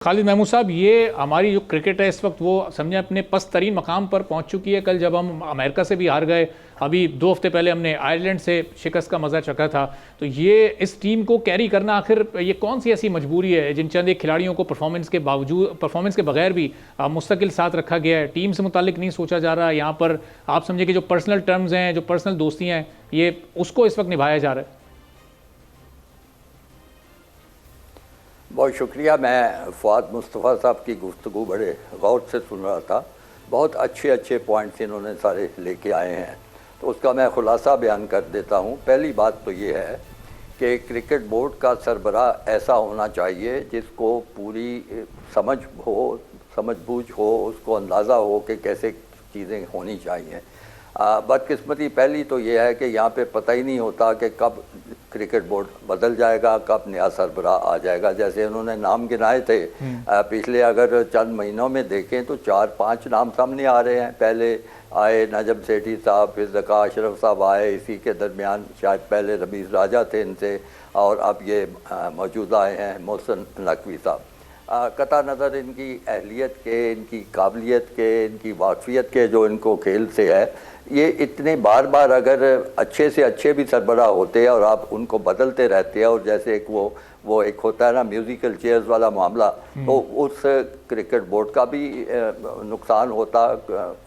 خالد محمود صاحب، یہ ہماری جو کرکٹ ہے اس وقت وہ سمجھیں اپنے پست ترین مقام پر پہنچ چکی ہے۔ کل جب ہم امریکہ سے بھی ہار گئے، ابھی 2 ہفتے پہلے ہم نے آئرلینڈ سے شکست کا مزہ چکھا تھا، تو یہ اس ٹیم کو کیری کرنا آخر یہ کون سی ایسی مجبوری ہے جن چند ایک کھلاڑیوں کو پرفارمنس کے بغیر بھی مستقل ساتھ رکھا گیا ہے؟ ٹیم سے متعلق نہیں سوچا جا رہا یہاں پر؟ آپ سمجھیں کہ جو پرسنل ٹرمز ہیں، جو پرسنل دوستیاں ہیں، یہ اس کو اس وقت نبھایا جا رہا ہے؟ بہت شکریہ۔ میں فؤاد مصطفیٰ صاحب کی گفتگو بڑے غور سے سن رہا تھا۔ بہت اچھے پوائنٹس انہوں نے سارے لے کے آئے ہیں، تو اس کا میں خلاصہ بیان کر دیتا ہوں۔ پہلی بات تو یہ ہے کہ کرکٹ بورڈ کا سربراہ ایسا ہونا چاہیے جس کو پوری سمجھ بوجھ ہو، اس کو اندازہ ہو کہ کیسے چیزیں ہونی چاہیے۔ بدقسمتی پہلی تو یہ ہے کہ یہاں پہ پتہ ہی نہیں ہوتا کہ کب کرکٹ بورڈ بدل جائے گا، کب نیا سربراہ آ جائے گا۔ جیسے انہوں نے نام گنائے تھے پچھلے، اگر چند مہینوں میں دیکھیں تو 4-5 نام سامنے آ رہے ہیں۔ پہلے آئے نجم سیٹھی صاحب، پھر ذکا اشرف صاحب آئے، اسی کے درمیان شاید پہلے رمیز راجہ تھے ان سے، اور اب یہ موجودہ آئے ہیں محسن نقوی صاحب۔ قطع نظر ان کی اہلیت کے، ان کی قابلیت کے، ان کی واقفیت کے جو ان کو کھیل سے ہے، یہ اتنے بار اگر اچھے سے اچھے بھی سربراہ ہوتے ہیں اور آپ ان کو بدلتے رہتے ہیں، اور جیسے ایک وہ ایک ہوتا ہے نا میوزیکل چیئرز والا معاملہ، تو اس کرکٹ بورڈ کا بھی نقصان ہوتا،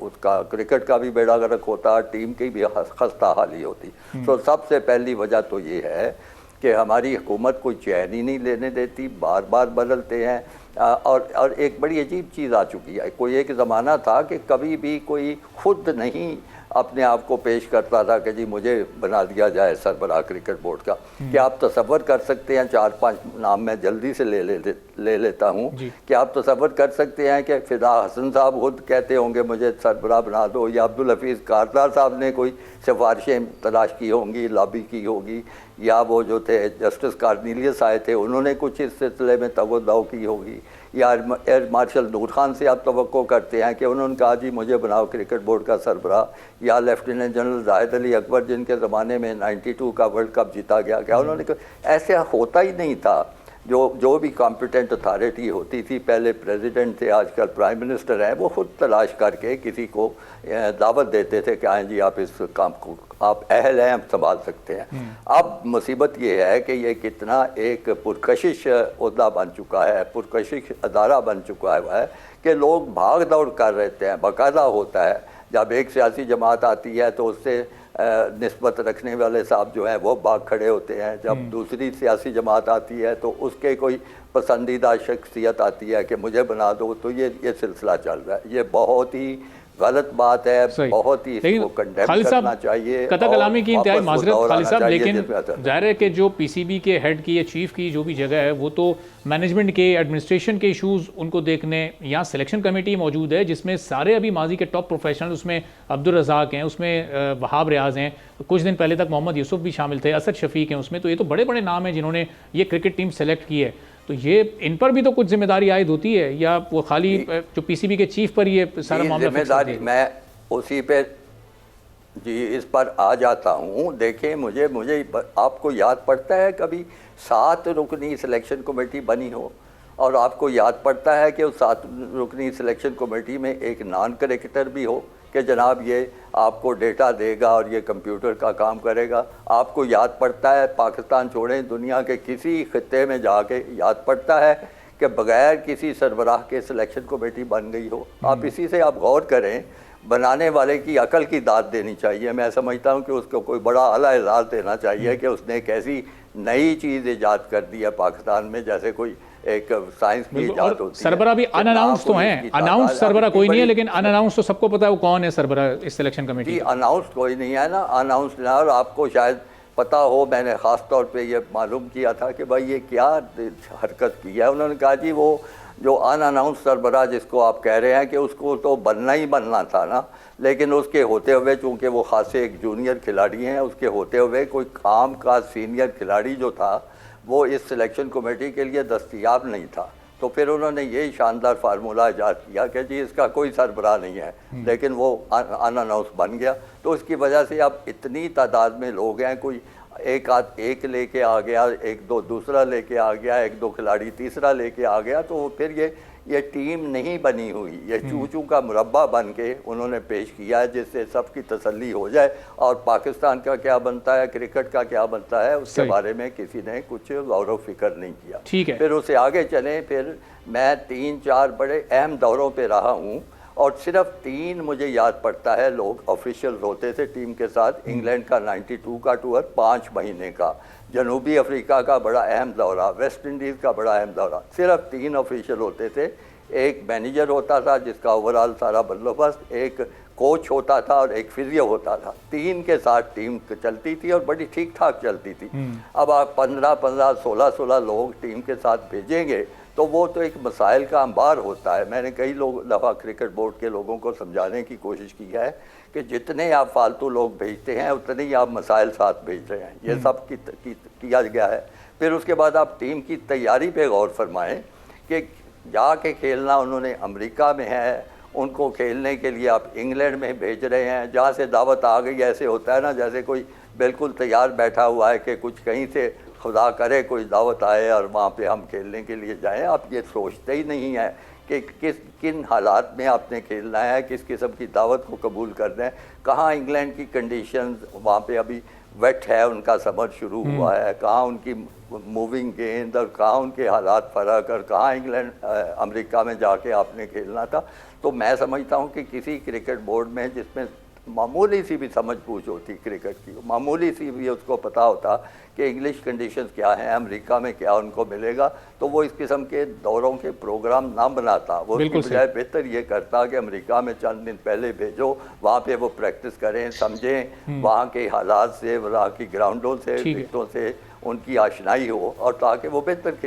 اس کا کرکٹ کا بھی بیڑا غرق ہوتا، ٹیم کی بھی خستہ حالی ہوتی۔ تو سب سے پہلی وجہ تو یہ ہے کہ ہماری حکومت کوئی چین ہی نہیں لینے دیتی، بار بدلتے ہیں۔ اور ایک بڑی عجیب چیز آ چکی ہے، کوئی ایک زمانہ تھا کہ کبھی بھی کوئی خود نہیں اپنے آپ کو پیش کرتا تھا کہ جی مجھے بنا دیا جائے سربراہ کرکٹ بورڈ کا۔ کیا آپ تصور کر سکتے ہیں، 4-5 نام میں جلدی سے لے لیتا ہوں، کہ آپ تصور کر سکتے ہیں کہ فدا حسن صاحب خود کہتے ہوں گے مجھے سربراہ بنا دو، یا عبدالحفیظ کارزار صاحب نے کوئی سفارشیں تلاش کی ہوں گی، لابی کی ہوگی، یا وہ جو تھے جسٹس کارنیلیس آئے تھے انہوں نے کچھ اس سلسلے میں تگو کی ہوگی، یا ایئر مارشل نور خان سے آپ توقع کرتے ہیں کہ انہوں نے کہا جی مجھے بناؤ کرکٹ بورڈ کا سربراہ، یا لیفٹیننٹ جنرل زاہد علی اکبر جن کے زمانے میں 92 کا ورلڈ کپ جیتا گیا، کیا انہوں نے کہا؟ ایسے ہوتا ہی نہیں تھا۔ جو بھی کمپیٹنٹ اتھارٹی ہوتی تھی، پہلے پریزیڈنٹ تھے، آج کل پرائم منسٹر ہیں، وہ خود تلاش کر کے کسی کو دعوت دیتے تھے کہ آئیں جی آپ اس کام کو، آپ اہل ہیں، آپ سنبھال سکتے ہیں۔ اب مصیبت یہ ہے کہ یہ کتنا ایک پرکشش عہدہ بن چکا ہے، پرکشش ادارہ بن چکا ہے کہ لوگ بھاگ دوڑ کر رہتے ہیں۔ باقاعدہ ہوتا ہے جب ایک سیاسی جماعت آتی ہے تو اس سے نسبت رکھنے والے صاحب جو ہیں وہ بھاگ کھڑے ہوتے ہیں، جب دوسری سیاسی جماعت آتی ہے تو اس کے کوئی پسندیدہ شخصیت آتی ہے کہ مجھے بنا دو، تو یہ سلسلہ چل رہا ہے۔ یہ بہت ہی غلط بات ہے، بہت ہی اس کو کنڈیم کرنا چاہیے۔ قطع کلامی کی انتہائی معذرت خالد صاحب، لیکن ظاہر ہے کہ جو پی سی بی کے ہیڈ کی یا چیف کی جو بھی جگہ ہے، وہ تو مینجمنٹ کے، ایڈمنسٹریشن کے ایشوز ان کو دیکھنے، یہاں سلیکشن کمیٹی موجود ہے جس میں سارے ابھی ماضی کے ٹاپ پروفیشنل، اس میں عبدالرزاق ہیں، اس میں وہاب ریاض ہیں، کچھ دن پہلے تک محمد یوسف بھی شامل تھے، اسد شفیق ہیں اس میں، تو یہ تو بڑے نام ہیں جنہوں نے یہ کرکٹ ٹیم سلیکٹ کی ہے، تو یہ ان پر بھی تو کچھ ذمہ داری عائد ہوتی ہے، یا وہ خالی جو پی سی بی کے چیف پر یہ سارا معاملہ ذمہ داری؟ میں اسی پہ اس پر آ جاتا ہوں۔ دیکھیں مجھے آپ کو یاد پڑتا ہے کبھی 7 رکنی سلیکشن کمیٹی بنی ہو، اور آپ کو یاد پڑتا ہے کہ اس 7 رکنی سلیکشن کمیٹی میں ایک نان کرکٹر بھی ہو کہ جناب یہ آپ کو ڈیٹا دے گا اور یہ کمپیوٹر کا کام کرے گا؟ آپ کو یاد پڑتا ہے، پاکستان چھوڑیں دنیا کے کسی خطے میں جا کے یاد پڑتا ہے کہ بغیر کسی سربراہ کے سلیکشن کمیٹی بن گئی ہو؟ آپ اسی سے آپ غور کریں، بنانے والے کی عقل کی داد دینی چاہیے۔ میں سمجھتا ہوں کہ اس کو کوئی بڑا اعلیٰ اعزاز دینا چاہیے کہ اس نے ایک ایسی نئی چیز ایجاد کر دی ہے پاکستان میں، جیسے کوئی ایک سائنس کی ایجاد ہوتی ہے۔ سربراہ بھی ان اناؤنس تو ہیں، اناؤنس سربراہ کوئی نہیں ہے، لیکن ان اناؤنس تو سب کو پتا ہے وہ کون ہے سربراہ اس سلیکشن کمیٹی۔ جی اناؤنس کوئی نہیں ہے نا، اناؤنس نہ، اور آپ کو شاید پتہ ہو، میں نے خاص طور پہ یہ معلوم کیا تھا کہ بھائی یہ کیا حرکت کی ہے۔ انہوں نے کہا جی وہ جو ان اناؤنس سربراہ جس کو آپ کہہ رہے ہیں کہ اس کو تو بننا تھا نا، لیکن اس کے ہوتے ہوئے، چونکہ وہ خاصے ایک جونیئر کھلاڑی ہیں، اس کے ہوتے ہوئے کوئی کام کا سینئر کھلاڑی جو تھا وہ اس سلیکشن کمیٹی کے لیے دستیاب نہیں تھا، تو پھر انہوں نے یہی شاندار فارمولہ ایجاد کیا کہ جی اس کا کوئی سربراہ نہیں ہے، لیکن وہ ان اناؤنس بن گیا۔ تو اس کی وجہ سے اب اتنی تعداد میں لوگ ہیں، کوئی ایک لے کے آ گیا, ایک دو دوسرا لے کے آ گیا, ایک دو کھلاڑی تیسرا لے کے آ گیا, تو پھر یہ ٹیم نہیں بنی ہوئی, یہ چوچوں کا مربع بن کے انہوں نے پیش کیا ہے, جس سے سب کی تسلی ہو جائے. اور پاکستان کا کیا بنتا ہے, کرکٹ کا کیا بنتا ہے, اس کے بارے میں کسی نے کچھ غور و فکر نہیں کیا. پھر اسے آگے چلیں. پھر میں 3-4 بڑے اہم دوروں پہ رہا ہوں, اور صرف 3 مجھے یاد پڑتا ہے لوگ آفیشیل ہوتے تھے ٹیم کے ساتھ. انگلینڈ کا 92 کا ٹور 5 مہینے کا, جنوبی افریقہ کا بڑا اہم دورہ, ویسٹ انڈیز کا بڑا اہم دورہ. صرف 3 آفیشیل ہوتے تھے. ایک مینیجر ہوتا تھا جس کا اوورال سارا بندوبست, ایک کوچ ہوتا تھا, اور ایک فزیو ہوتا تھا. 3 کے ساتھ ٹیم چلتی تھی اور بڑی ٹھیک ٹھاک چلتی تھی. اب آپ 15-15 16 لوگ ٹیم کے ساتھ بھیجیں گے تو وہ تو ایک مسائل کا انبار ہوتا ہے. میں نے کئی دفعہ کرکٹ بورڈ کے لوگوں کو سمجھانے کی کوشش کی ہے کہ جتنے آپ فالتو لوگ بھیجتے ہیں اتنے ہی آپ مسائل ساتھ بھیج رہے ہیں. یہ سب کیا گیا ہے. پھر اس کے بعد آپ ٹیم کی تیاری پہ غور فرمائیں کہ جا کے کھیلنا انہوں نے امریکہ میں ہے, ان کو کھیلنے کے لیے آپ انگلینڈ میں بھیج رہے ہیں, جہاں سے دعوت آ گئی. ایسے ہوتا ہے نا جیسے کوئی بالکل تیار بیٹھا ہوا ہے کہ کچھ کہیں سے خدا کرے کوئی دعوت آئے اور وہاں پہ ہم کھیلنے کے لیے جائیں. آپ یہ سوچتے ہی نہیں ہیں کہ کن حالات میں آپ نے کھیلنا ہے, کس قسم کی دعوت کو قبول کرنا ہے. کہاں انگلینڈ کی کنڈیشنز, وہاں پہ ابھی ویٹ ہے, ان کا سمر شروع ہوا ہے, کہاں ان کی موونگ گیند, اور کہاں ان کے حالات فرق, اور کہاں انگلینڈ امریکہ میں جا کے آپ نے کھیلنا تھا. تو میں سمجھتا ہوں کہ کسی کرکٹ بورڈ میں جس میں معمولی سی بھی سمجھ بوجھ ہوتی کرکٹ کی, معمولی سی بھی اس کو پتہ ہوتا کہ انگلش کنڈیشنز کیا ہیں, امریکہ میں کیا ان کو ملے گا, تو وہ اس قسم کے دوروں کے پروگرام نہ بناتا. وہ اس کی بجائے بہتر یہ کرتا کہ امریکہ میں چند دن پہلے بھیجو, وہاں پہ وہ پریکٹس کریں, سمجھیں وہاں کے حالات سے, وہاں کی گراؤنڈوں سے, وکٹوں سے ان کی آشنائی ہو, اور تاکہ وہ بہتر.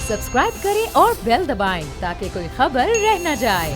سبسکرائب کریں اور بیل دبائیں تاکہ کوئی خبر رہ نہ جائے.